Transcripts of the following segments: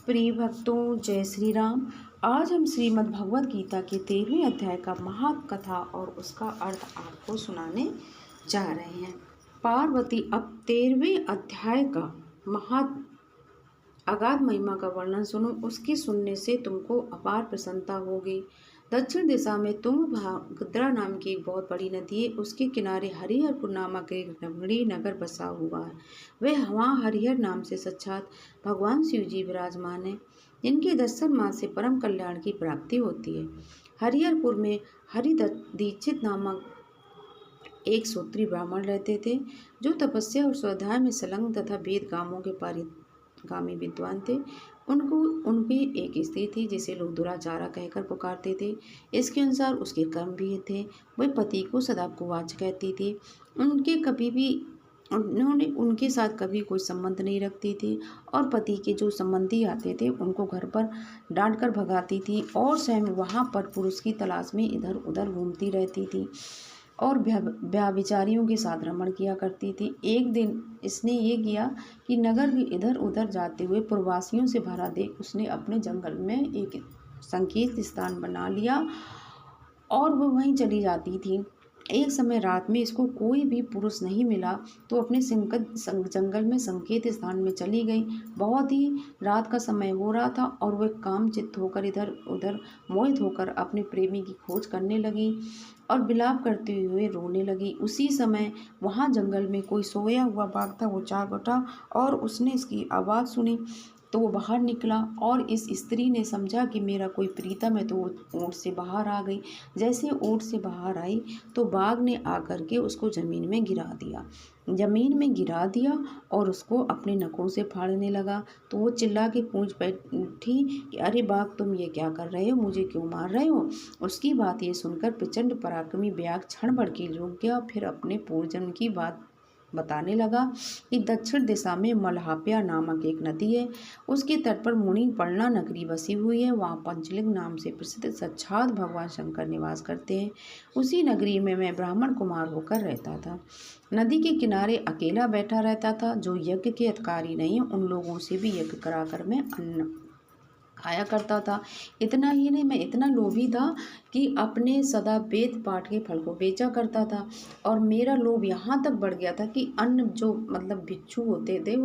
प्रिय भक्तों, जय श्री राम। आज हम श्रीमद् भगवद गीता के 13वें अध्याय का महाकथा और उसका अर्थ आपको सुनाने जा रहे हैं। पार्वती, अब 13वें अध्याय का अगाध महिमा का वर्णन सुनो। उसके सुनने से तुमको अपार प्रसन्नता होगी। दक्षिण दिशा में तुंगभद्रा नाम की एक बहुत बड़ी नदी है। उसके किनारे हरिहरपुर नामक एक रमणीय नगर बसा हुआ है। वह वहाँ हरिहर नाम से साक्षात भगवान शिव जी विराजमान है, जिनके दर्शन मास से परम कल्याण की प्राप्ति होती है। हरिहरपुर में हरिदीक्षित नामक एक सूत्री ब्राह्मण रहते थे, जो तपस्या और स्वाध्याय में संलग्न तथा वेद कामों के पारिगामी विद्वान थे। उनकी एक स्त्री थी, जिसे लोग दुराचारा कहकर पुकारते थे। इसके अनुसार उसके कर्म भी थे। वह पति को सदा कुवाच कहती थी। उन्होंने उनके साथ कभी कोई संबंध नहीं रखती थी, और पति के जो संबंधी आते थे उनको घर पर डांट कर भगाती थी, और स्वयं वहाँ पर पुरुष की तलाश में इधर उधर घूमती रहती थी और व्यभिचारियों के साथ रमण किया करती थी। एक दिन इसने ये किया कि नगर में इधर उधर जाते हुए प्रवासियों से भरा देख उसने अपने जंगल में एक संकेत स्थान बना लिया और वो वहीं चली जाती थी। एक समय रात में इसको कोई भी पुरुष नहीं मिला, तो अपने जंगल में संकेत स्थान में चली गई। बहुत ही रात का समय हो रहा था और वह काम चित्त होकर इधर उधर मोहित होकर अपने प्रेमी की खोज करने लगी और विलाप करते हुए रोने लगी। उसी समय वहाँ जंगल में कोई सोया हुआ बाघ था। वो जाग उठा और उसने इसकी आवाज़ सुनी, तो वो बाहर निकला और इस स्त्री ने समझा कि मेरा कोई प्रीतम है, तो वो ऊँट से बाहर आ गई। जैसे ऊँट से बाहर आई तो बाघ ने आकर के उसको ज़मीन में गिरा दिया और उसको अपने नखों से फाड़ने लगा। तो वो चिल्ला के पूछ बैठी कि अरे बाघ, तुम ये क्या कर रहे हो, मुझे क्यों मार रहे हो। उसकी बात ये सुनकर प्रचंड पराक्रमी बाघ क्षण भर के लिए रुक गया, फिर अपने पूर्वजन्म की बात बताने लगा कि दक्षिण दिशा में मलहाप्या नामक एक नदी है। उसके तट पर मुनि पर्णा नगरी बसी हुई है। वहाँ पंचलिंग नाम से प्रसिद्ध साक्षात भगवान शंकर निवास करते हैं। उसी नगरी में मैं ब्राह्मण कुमार होकर रहता था। नदी के किनारे अकेला बैठा रहता था। जो यज्ञ के अधिकारी नहीं, उन लोगों से भी यज्ञ कराकर मैं अन्न खाया करता था। इतना ही नहीं, मैं इतना लोभी था कि अपने सदा वेद पाठ के फल को बेचा करता था। और मेरा लोभ यहाँ तक बढ़ गया था कि अन्न जो भिक्षु होते थे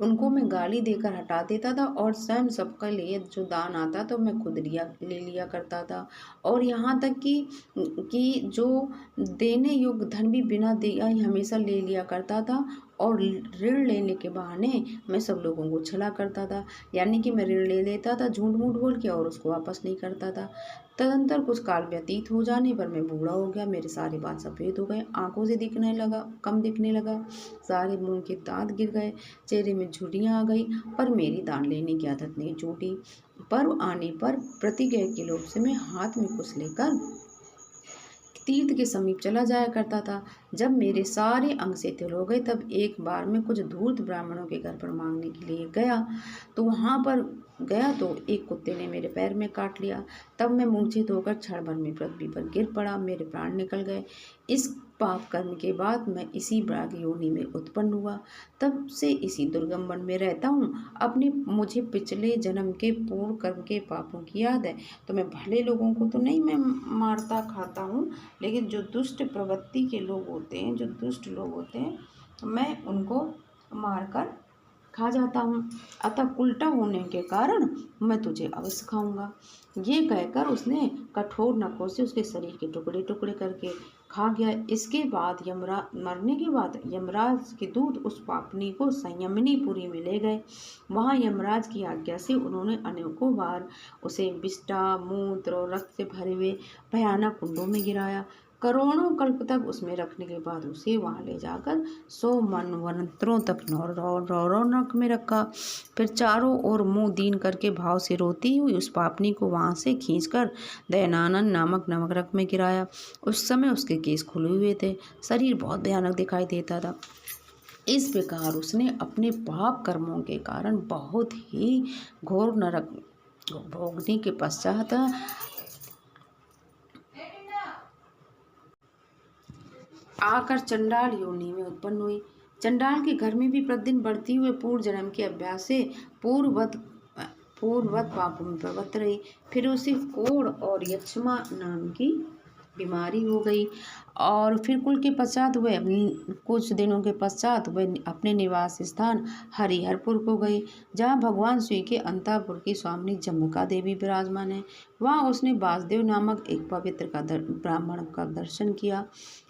उनको मैं गाली देकर हटा देता था, और स्वयं सबका लिए जो दान आता तो मैं खुद ले लिया करता था। और यहाँ तक कि जो देने योग्य धन भी बिना दिया ही हमेशा ले लिया करता था, और ऋण लेने के बहाने मैं सब लोगों को छला करता था। यानी कि मैं ऋण ले लेता था झूठ मूठ बोल के और उसको वापस नहीं करता था। तदंतर कुछ काल व्यतीत हो जाने पर मैं बूढ़ा हो गया। मेरे सारे बाल सफ़ेद हो गए, आंखों से कम दिखने लगा, सारे मुंह के दांत गिर गए, चेहरे में झुर्रियाँ आ गई, पर मेरी दान लेने की आदत नहीं छूटी। पर्व आने पर प्रतिज्ञा के लोभ से मैं हाथ में कुछ लेकर तीर्थ के समीप चला जाया करता था। जब मेरे सारे अंग शिथिल हो गए, तब एक बार मैं कुछ धूर्त ब्राह्मणों के घर पर मांगने के लिए गया। तो वहाँ पर गया तो एक कुत्ते ने मेरे पैर में काट लिया। तब मैं मूर्छित होकर क्षण भर में पृथ्वी पर गिर पड़ा। मेरे प्राण निकल गए। इस पाप कर्म के बाद मैं इसी बाघ योनि में उत्पन्न हुआ। तब से इसी दुर्गम वन में रहता हूँ। मुझे पिछले जन्म के पूर्व कर्म के पापों की याद है। तो मैं भले लोगों को तो नहीं मैं मारता खाता हूँ, लेकिन जो दुष्ट प्रवृत्ति के लोग होते हैं, जो दुष्ट लोग होते हैं, मैं उनको मारकर खा जाता हूँ। अतः उल्टा होने के कारण मैं तुझे अवश्य खाऊंगा। ये कहकर उसने कठोर नखों से उसके शरीर के टुकड़े टुकड़े करके खा गया। इसके बाद मरने के बाद यमराज के दूत उस पापनी को संयमनीपुरी में ले गए। वहाँ यमराज की आज्ञा से उन्होंने अनेकों बार उसे विष्ठा, मूत्र और रक्त से भरे हुए भयानक कुंडों में गिराया। करोड़ों कल्प तक उसमें रखने के बाद उसे वहाँ ले जाकर 100 मनवंतरों तक रौनक में रखा। फिर चारों ओर मुंह दीन करके भाव से रोती हुई उस पापनी को वहाँ से खींचकर दयनानंद नामक नरक में गिराया। उस समय उसके केस खुले हुए थे, शरीर बहुत भयानक दिखाई देता था। इस प्रकार उसने अपने पाप कर्मों के कारण बहुत ही घोर नरक भोगने के पश्चात आकर चंडाल योनि में उत्पन्न हुई। चंडाल के घर में भी प्रतिदिन बढ़ती हुए पूर्व जन्म के अभ्यास से पूर्ववत पूर्ववत पापों में प्रवृत्त रही। फिर उसे कोढ़ और यक्ष्मा नाम की बीमारी हो गई और फिर कुछ दिनों के पश्चात वह अपने निवास स्थान हरिहरपुर को गई, जहाँ भगवान शिव के अंतःपुर की स्वामी जम्बिका देवी विराजमान है। वहाँ उसने वासुदेव नामक एक पवित्र ब्राह्मण का दर्शन किया,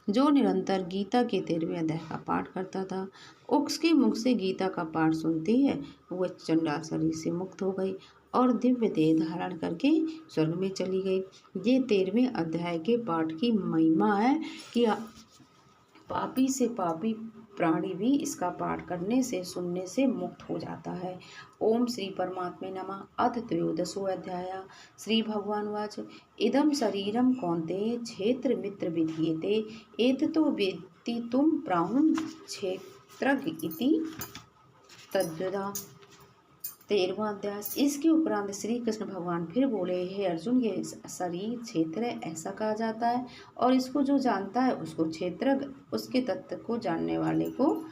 जो निरंतर गीता के 13वें अध्याय का पाठ करता था। उसके मुख से गीता का पाठ सुनते ही वह चंडाल शरीर से मुक्त हो गई और दिव्य देह धारण करके स्वर्ग में चली गई। ये 13वें अध्याय के पाठ की महिमा है कि पापी से पापी प्राणी भी इसका पाठ करने से सुनने से मुक्त हो जाता है। ओम श्री परमात्मे नमः। अथ त्रयोदशो अध्याय। श्री भगवान वाच इदं शरीरम कौन्तेय क्षेत्र मित्र विधीयते एततो वेत्ति तुम प्राहुं क्षेत्रज्ञ इति तद्विदा। 13वां अध्याय। इसके उपरांत श्री कृष्ण भगवान फिर बोले, हे अर्जुन, ये शरीर क्षेत्र ऐसा कहा जाता है और इसको जो जानता है उसको क्षेत्रज्ञ, उसके तत्व को जानने वाले को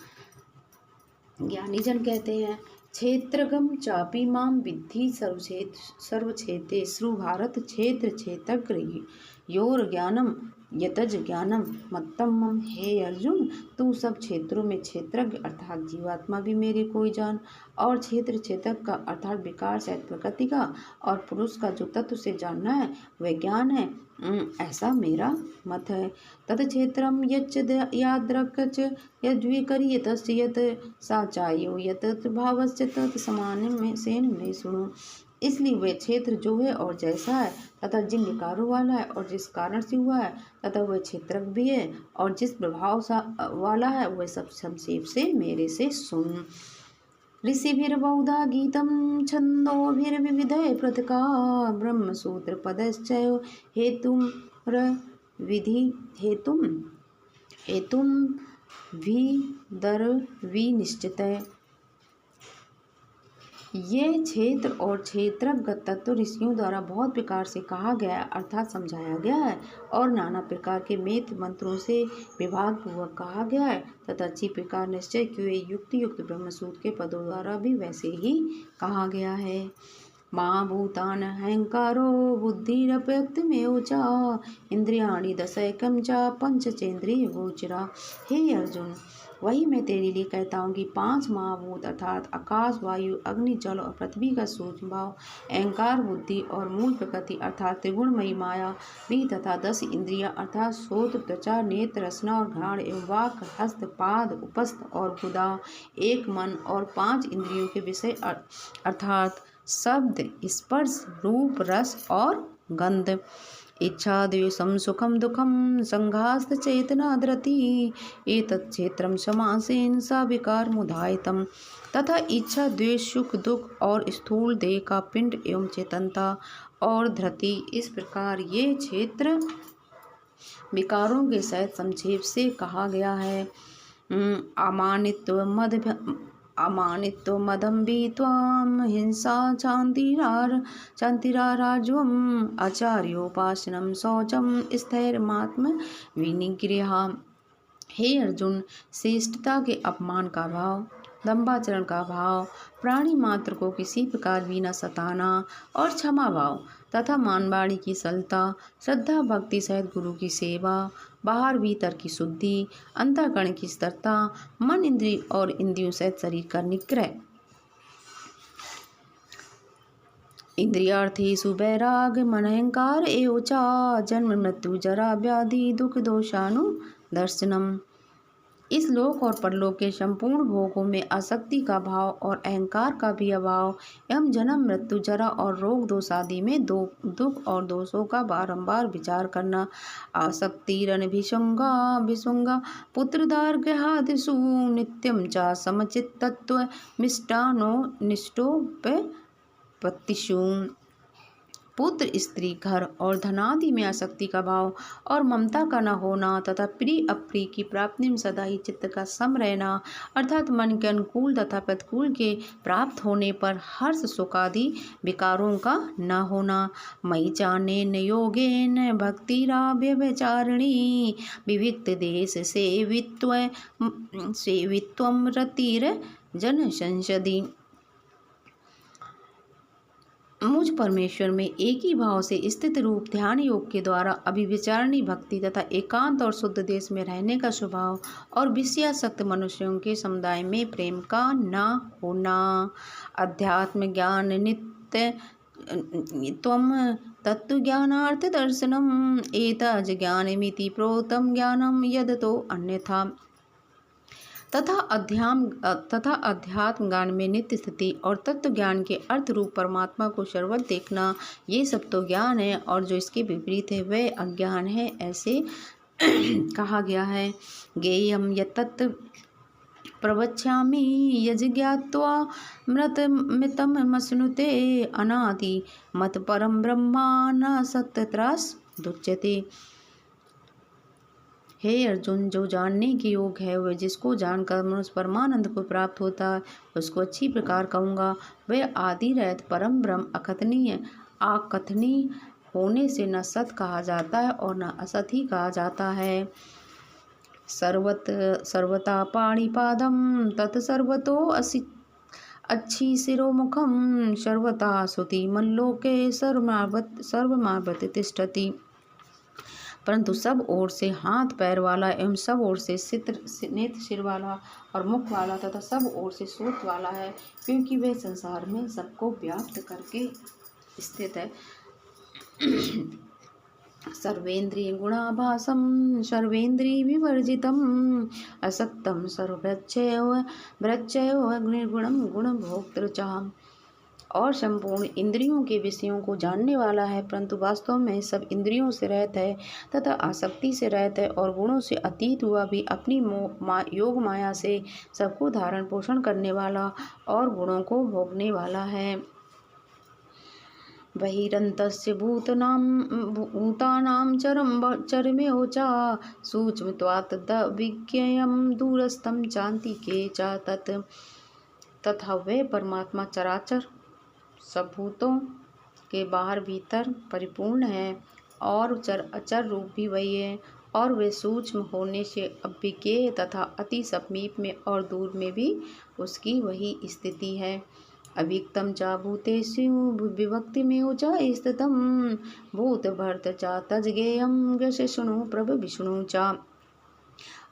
ज्ञानी जन कहते हैं। क्षेत्रगम चापी माम विद्धि सर्वक्षेत्रे श्रु भारत क्षेत्र क्षेत्रज्ञ योर ज्ञानम यतज ज्ञानम मत्तमम। हे अर्जुन, तू सब क्षेत्रों में क्षेत्रज्ञ अर्थात जीवात्मा भी मेरे कोई जान, और क्षेत्र क्षेत्रज्ञ का अर्थात विकार सहित प्रकृति का और पुरुष का जो तत्व से जानना है वह ज्ञान है, ऐसा मेरा मत है। तत् क्षेत्रम यच्च याद्रकच यद्विकरी यतस्य यत साचायो यत भावस्य तत् समानम में सेन में सुनो। इसलिए वह क्षेत्र जो है और जैसा है तथा जिन विकारों वाला है और जिस कारण से हुआ है तथा वह क्षेत्रज्ञ भी है और जिस प्रभाव वाला है वह सब संक्षेप से मेरे से सुन। ऋषिभिर्बहुधा गीतं छन्दोभिर्विविधैः पृथक् ब्रह्मसूत्रपदश्च हेतुं विदर्विनिश्चितः। ये क्षेत्र और क्षेत्रज्ञ तत्व ऋषियों द्वारा बहुत प्रकार से कहा गया अर्थात समझाया गया है और नाना प्रकार के मंत्रों से विभाग पूर्वक कहा गया है तथा अच्छी प्रकार निश्चय किए युक्त ब्रह्मसूत्र के पदों द्वारा भी वैसे ही कहा गया है। महाभूतान अहंकारो बुद्धिरप्यक्तमेव च इंद्रियाणि दशैकं च पंचचेन्द्रिय गोचरा। हे अर्जुन, वही मैं तेरे लिए कहता हूँ कि 5 महाभूत अर्थात आकाश, वायु, अग्नि, जल और पृथ्वी का सूक्ष्म भाव, अहंकार, बुद्धि और मूल प्रकृति अर्थात त्रिगुणमयी माया भी तथा 10 इंद्रियां अर्थात श्रोत्र, त्वचा, नेत्र, रसना और घ्राण एवं वाक, हस्त, पाद, उपस्थ और गुदा, एक मन और 5 इंद्रियों के विषय अर्थात शब्द, स्पर्श, रूप, रस और गंध, इच्छा, द्वेषम, सुखम, दुखम, संघास्त, चेतना, धृति एतत् क्षेत्रम समासेन सविकार मुधायतम। तथा इच्छा, द्वेष, सुख, दुख और स्थूल देह का पिंड एवं चेतनता और धृति, इस प्रकार ये क्षेत्र विकारों के सहित संक्षेप से कहा गया है। अमानित्व मदम्बित्वं हिंसा चान्तिरार्जवम् आचार्योपासनं शौचं स्थैर्यमात्म विनिग्रह। हे अर्जुन, श्रेष्ठता के अपमान का भाव, दंभाचरण का भाव, प्राणी मात्र को किसी प्रकार भी न सताना और क्षमा भाव तथा मानवाणी की सरलता, श्रद्धा भक्ति सहित गुरु की सेवा, बाहर भीतर की शुद्धि, अंतःकरण की स्थिरता, मन इंद्रिय और इंद्रियों सहित शरीर का निग्रह, इंद्रियार्थेषु वैराग्य, मन अहंकार एवं च जन्म मृत्यु जरा व्याधि दुख दोषानुदर्शनम। इस लोक और परलोक के संपूर्ण भोगों में आसक्ति का भाव और अहंकार का भी अभाव एवं जन्म मृत्यु जरा और रोग दोष आदि में दुख और दोषों का बारंबार विचार करना, आसक्ति विसुंगा पुत्रदार्घ्यादिषु नित्यं च समचित्तत्व मिष्टानो निष्ठोपपत्तिषु। पुत्र, स्त्री, घर और धनादि में आसक्ति का भाव और ममता का न होना तथा प्रिय अप्रिय की प्राप्ति में सदा ही चित्त का सम रहना अर्थात मन के अनुकूल तथा प्रतिकूल के प्राप्त होने पर हर्ष सुखादि विकारों का न होना। मयि चानेन योगेन भक्तिराव्यभिचारिणी विविक्त देश सेवित्वं रतिर्जन संसदि। मुझ परमेश्वर में एक ही भाव से स्थित रूप ध्यान योग के द्वारा अभिविचारणी भक्ति तथा एकांत और शुद्ध देश में रहने का स्वभाव और विषयासक्त मनुष्यों के समुदाय में प्रेम का न होना। अध्यात्म ज्ञान नित्य त्वम तत्व ज्ञानार्थ दर्शनम एतज ज्ञानमिति प्रोक्तम ज्ञानम यदतो अन्यथा। तथा अध्यात्म ज्ञान में नित्य स्थिति और तत्व ज्ञान के अर्थ रूप परमात्मा को सर्वत्र देखना, ये सब तो ज्ञान है, और जो इसके विपरीत है वह अज्ञान है, ऐसे कहा गया है। ज्ञेयं यत्तत् प्रवक्ष्यामि यज्ज्ञात्वा मृतमश्नुते अनादि मत परम ब्रह्मा न सत्यत्रासदुच्यते। हे अर्जुन, जो जानने के योग है वह जिसको जानकर मनुष्य परमानंद को प्राप्त होता है उसको अच्छी प्रकार कहूँगा। वह आदि रहित परम ब्रह्म अकथनीय आकथनीय होने से न सत कहा जाता है और न असत ही कहा जाता है। सर्वता पाणिपादम तत्सर्वतो अच्छी शिरोमुखम सर्वता श्रुति मल्लोके सर्वमावत तिष्ठति। परंतु सब ओर से हाथ पैर वाला एवं सब ओर से नेत्र सिर वाला और मुख वाला तथा सब ओर से सोच वाला है, क्योंकि वह संसार में सबको व्याप्त करके स्थित है। सर्वेन्द्रिय गुणाभासम सर्वेन्द्रिय विवर्जितम असक्तम सर्वभृच्छैव निर्गुणम गुणभोक्तृ च। और संपूर्ण इंद्रियों के विषयों को जानने वाला है, परंतु वास्तव में सब इंद्रियों से रहित है तथा आसक्ति से रहित है, और गुणों से अतीत हुआ भी अपनी योग माया से सबको धारण पोषण करने वाला और गुणों को भोगने वाला है। बहिरन्तस्य भूतानां चरमेव च सूक्ष्मत्वात् विज्ञेयं दूरस्थं चान्तिके च तत्। तथा वे परमात्मा चराचर सब भूतों के बाहर भीतर परिपूर्ण है और अचर रूप भी वही है, और वे सूक्ष्म होने से अव्यज्ञेय तथा अति समीप में और दूर में भी उसकी वही स्थिति है। अव्यक्तम च भूतेषु विभक्तिमेव च स्थितं भूतभर्त च तज्ज्ञेयं ग्रसिष्णु प्रभ विष्णु च।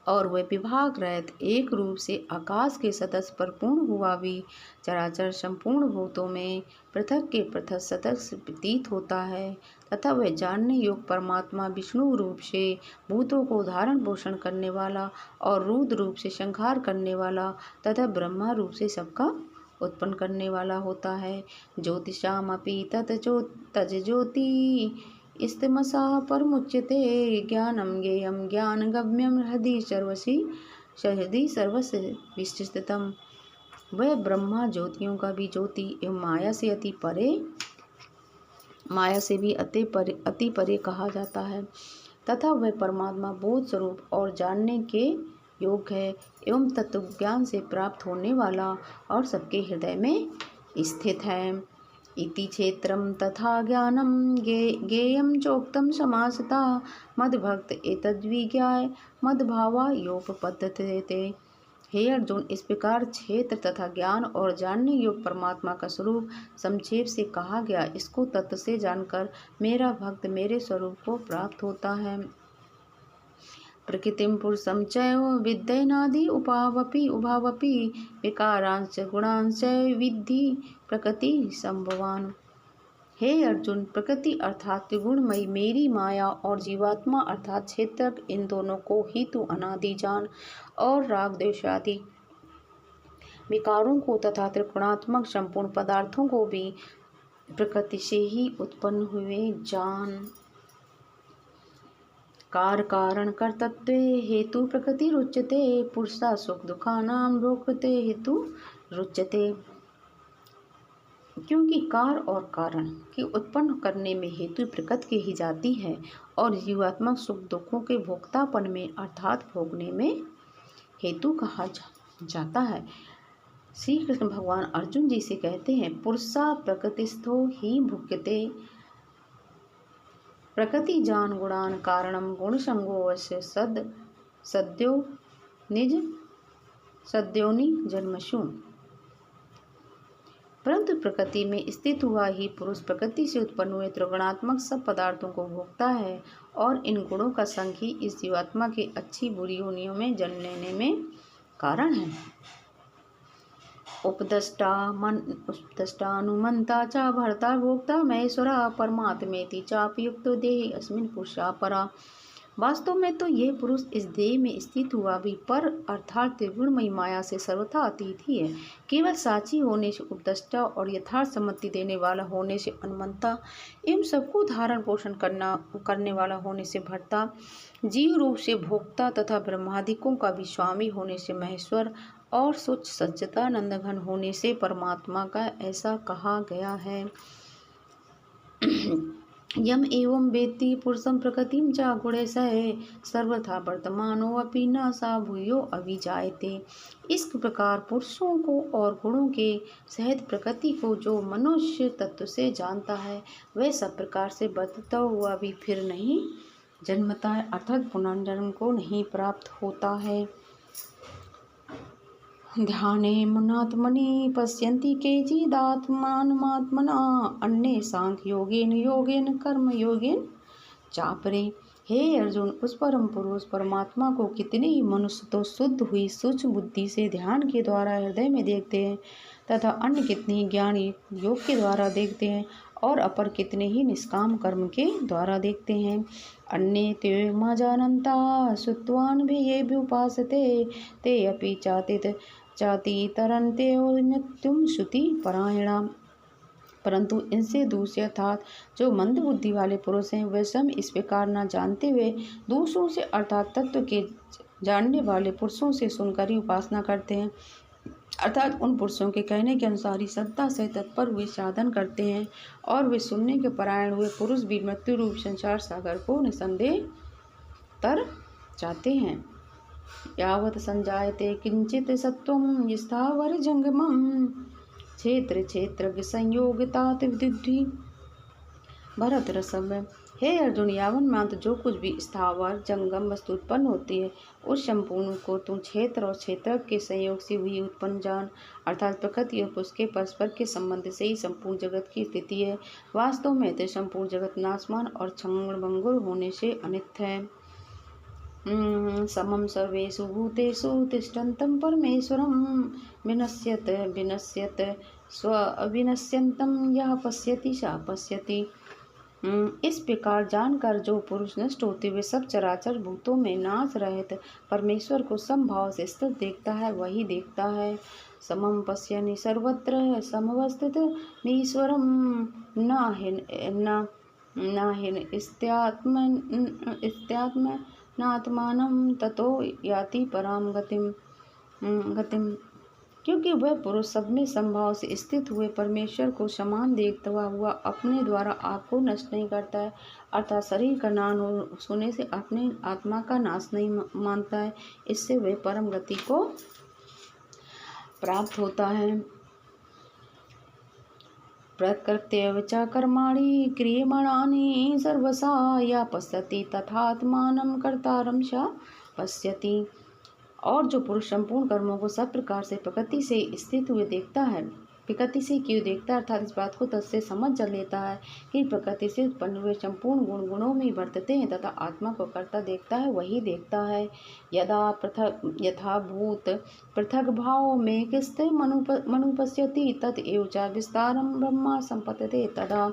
और वह विभाग रहित एक रूप से आकाश के सदस्य पर पूर्ण हुआ भी चराचर संपूर्ण भूतों में पृथक के पृथक सदस्य प्रतीत होता है, तथा वह जानने योग्य परमात्मा विष्णु रूप से भूतों को धारण पोषण करने वाला और रुद्र रूप से संहार करने वाला तथा ब्रह्मा रूप से सबका उत्पन्न करने वाला होता है। ज्योतिषामपि तज्ज्योति इस्तमसः परमुच्यते ज्ञानं ज्ञेयं ज्ञानगम्यं हृदि सर्वस्य विष्ठितम्। वह ब्रह्मा ज्योतियों का भी ज्योति एवं माया से भी अति परे कहा जाता है, तथा वह परमात्मा बोध स्वरूप और जानने के योग्य है एवं तत्व ज्ञान से प्राप्त होने वाला और सबके हृदय में स्थित है। इति क्षेत्रम तथा ज्ञानम ज्ञेयं चोक्तम समासता मद्भक्त एतद्विज्ञाय मद्भावा योपपद्यते। हे अर्जुन, इस प्रकार क्षेत्र तथा ज्ञान और जानने योग्य परमात्मा का स्वरूप संक्षेप से कहा गया। इसको तत्व से जानकर मेरा भक्त मेरे स्वरूप को प्राप्त होता है। प्रकृतिं पुरुषं चैव विद्येनादि उभावपि विकारांश्च गुणांश्च विद्धि प्रकृति संभवान्। हे अर्जुन, प्रकृति अर्थात त्रिगुणमयी मेरी माया और जीवात्मा अर्थात क्षेत्रक, इन दोनों को ही तू अनादि जान, और राग द्वेषादि विकारों को तथा त्रिगुणात्मक संपूर्ण पदार्थों को भी प्रकृति से ही उत्पन्न हुए जान। कारण कर्तृत्वे हेतु प्रकृति रुच्यते पुरुषा सुख दुखानां भोक्ते हेतु रुच्यते। क्योंकि कार और कारण के उत्पन्न करने में हेतु प्रकृति की ही जाती है, और जीवात्मक सुख दुखों के भोक्तापन में अर्थात भोगने में हेतु कहा जाता है। श्री कृष्ण भगवान अर्जुन जी से कहते हैं, पुरुषा प्रकृतिस्थो ही भुक्यते। प्रकृति जान गुणान कारणम गुण संगोवश्य सद्योनि जन्मसु। परंतु प्रकृति में स्थित हुआ ही पुरुष प्रकृति से उत्पन्न हुए त्रिगुणात्मक सब पदार्थों को भोगता है और इन गुणों का संग ही इस जीवात्मा के अच्छी बुरी योनियों में जन्म लेने में कारण है। उपदष्टानुमंता च भर्ता भोक्ता महेश्वरा परमात्मेति चापि युक्तो देहि अस्मिन् पुरुषा परा। वास्तव में तो यह पुरुष इस देह में स्थित हुआ भी पर अर्थात त्रिगुणमयी माया से सर्वथा अतीत ही है। केवल साची होने से उपदष्टा और यथार्थ सम्मति देने वाला होने से अनुमंता एवं सबको धारण पोषण करने वाला होने से भर्ता, जीव रूप से भोक्ता तथा ब्रह्मादिकों का भी स्वामी होने से महेश्वर और स्वच्छ सच्चिदानंद घन होने से परमात्मा का ऐसा कहा गया है। यम एवं वेत्ति पुरुषं प्रकृतिं च गुणैः सर्वथा वर्तमानो अपि न सा भूयो अभिजायते। इस प्रकार पुरुषों को और गुणों के सहित प्रकृति को जो मनुष्य तत्व से जानता है वह सब प्रकार से बदलता हुआ भी फिर नहीं जन्मता है, अर्थात पुनर्जन्म को नहीं प्राप्त होता है। ध्याने मुनात्मनि पश्यन्ति केचिदात्मानमात्मना अन्ये सांख्य योगेन कर्म योगेन चापरे। हे अर्जुन, उस परम पुरुष परमात्मा को कितने ही मनुष्य तो शुद्ध हुई सूक्ष्म बुद्धि से ध्यान के द्वारा हृदय में देखते हैं तथा अन्य कितने ही ज्ञानी योग के द्वारा देखते हैं और अपर कितने ही निष्काम कर्म के द्वारा देखते हैं। अन्ये ते मा जानन्ता श्रुत्वान् भी ये भी उपासते ते अपि चाति तरन्ते नित्यं श्रुति परायणा। परंतु इनसे दूसरे अर्थात जो मंद बुद्धि वाले पुरुष हैं वे स्वयं इस प्रकार न जानते हुए दूसरों से अर्थात तत्व के जानने वाले पुरुषों से सुनकर ही उपासना करते हैं, अर्थात उन पुरुषों के कहने के अनुसार ही श्रद्धा से तत्पर हुए साधन करते हैं और वे सुनने के परायण हुए पुरुष भी मृत्यु रूप संसार सागर को निसंदेह तर जाते हैं। यावत् संजायते किंचित सत्वं स्थावर जंगमं क्षेत्र क्षेत्र संयोगितात विद्धि भरत रसम। हे अर्जुन, यावन मात्र जो कुछ भी स्थावर जंगम वस्तु उत्पन्न होती है उस संपूर्ण को तुम क्षेत्र और क्षेत्रक के संयोग से हुई उत्पन्न जान, अर्थात प्रकृति और उसके परस्पर के संबंध से ही संपूर्ण जगत की स्थिति है। वास्तव में तो संपूर्ण जगत नाशमान और क्षणभंगुर होने से अनित्य है। समम सर्वेषु भूतेषु तिष्ठन्तं परमेश्वरं विनश्यत स्व अविनश्यन्तं यः पश्यति स पश्यति। इस प्रकार जानकर जो पुरुष नष्ट होते हुए सब चराचर भूतों में नाश रहित परमेश्वर को समभाव से स्थित देखता है वही देखता है। समम पश्यन्ति सर्वत्र समवस्थितमीश्वरं न हीन इत्यात्मनात्मानं ततो याति परां गतिम। क्योंकि वह पुरुष सब में संभाव से स्थित हुए परमेश्वर को समान देखता हुआ अपने द्वारा आप को नष्ट नहीं करता है, अर्थात शरीर का नाश होने से अपने आत्मा का नाश नहीं मानता है। इससे वह परम गति को प्राप्त होता है। प्रकृत्यैव च कर्माणि क्रियमाणानि सर्वशः यः पश्यति तथात्मानं कर्तारं स पश्यति। और जो पुरुष संपूर्ण कर्मों को सब प्रकार से प्रकृति से स्थित हुए देखता है, प्रकृति से क्यों देखता है, अर्थात इस बात को तत्से समझ लेता है कि प्रकृति से उत्पन्न हुए संपूर्ण गुणों में वर्तते हैं तथा आत्मा को कर्ता देखता है वही देखता है। यथाभूत पृथक भाव में किस्ते मनुपश्यति तत एव च विस्तारम ब्रह्मा संपतते तदा।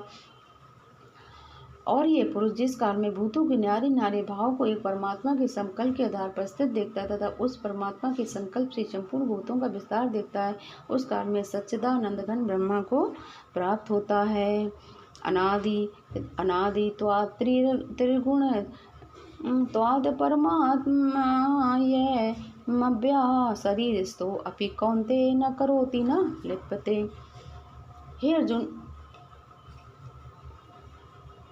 और ये पुरुष जिस काल में भूतों के न्यारे न्यारे भाव को एक परमात्मा के संकल्प के आधार पर स्थित देखता है तथा उस परमात्मा के संकल्प से संपूर्ण भूतों का विस्तार देखता है, उस काल में सच्चिदानंद घन ब्रह्मा को प्राप्त होता है। अनादि त्रिगुण त्वाद परमात्मा शरीरस्थो अपि कौन्ते न करोति न लिप्यते। हे अर्जुन,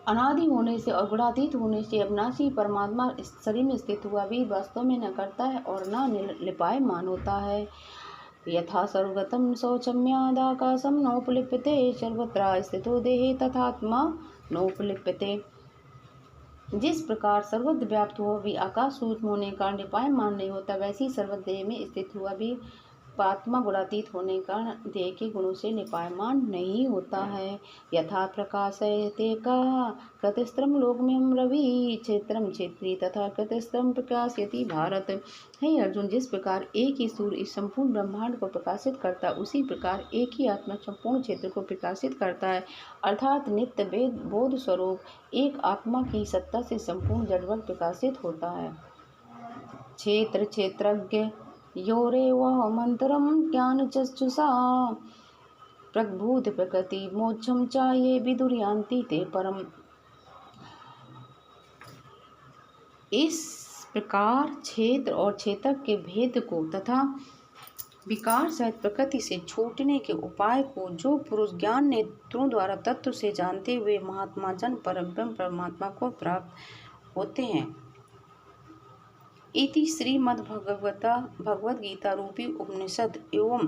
अनादि होने से और गुणातीत होने से अविनाशी परमात्मा इस शरीर में स्थित हुआ भी वास्तव में न करता है और न लिपायमान होता है। यथा सर्वगतं शौचम्यादाकाशं नोपलिप्यते सर्वत्र स्थितो देहे तथात्मा नोपलिप्यते। जिस प्रकार सर्वत्र व्याप्त हुआ भी आकाश सूक्ष्म होने का लिपायमान नहीं होता, वैसे ही सर्वत्र देह में स्थित हुआ भी आत्मा गुणातीत होने का देह के गुणों से निपायमान नहीं होता है। यथा प्रकाशयते कहा कृतस्त्रम लोकमियं रवि क्षेत्रम क्षेत्री तथा कृतस्त्रम प्रकाशयति भारत। हे अर्जुन, जिस प्रकार एक ही सूर्य इस संपूर्ण ब्रह्मांड को प्रकाशित करता है, उसी प्रकार एक ही आत्मा संपूर्ण क्षेत्र को प्रकाशित करता है। अर्थात नित्य वेद बोध स्वरूप एक आत्मा की सत्ता से संपूर्ण जड़वर्ग प्रकाशित होता है। क्षेत्र क्षेत्रज्ञ योरेवमन्तरं ज्ञानचक्षुषा प्रबुद्ध प्रकृति मोक्षम च ये विदुर्यान्ति ते परम। इस प्रकार क्षेत्र और क्षेत्रक के भेद को तथा विकार सहित प्रकृति से छूटने के उपाय को जो पुरुष ज्ञान नेत्रों द्वारा तत्व से जानते हुए महात्मा जन परब्रह्म परमात्मा को प्राप्त होते हैं। इति भगवद गीता रूपी उपनिषद एवं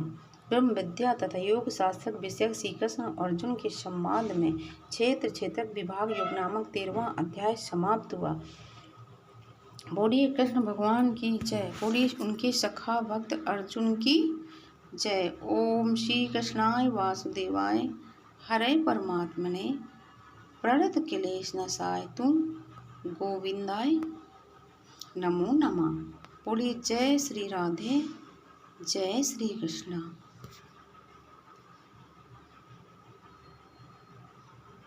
ब्रह्म विद्या तथा योग शास्त्र विषयक श्री कृष्ण अर्जुन के संवाद में क्षेत्र क्षेत्रक विभाग योग नामक 13वां अध्याय समाप्त हुआ। बोलिए कृष्ण भगवान की जय। बोलिए उनके सखा भक्त अर्जुन की जय। ओम श्री कृष्णाय वासुदेवाय हरे परमात्मने प्रणत क्लेश नाशाय तुम गोविंदाय नमो नमः। बोलिए जय श्री राधे, जय श्री कृष्ण।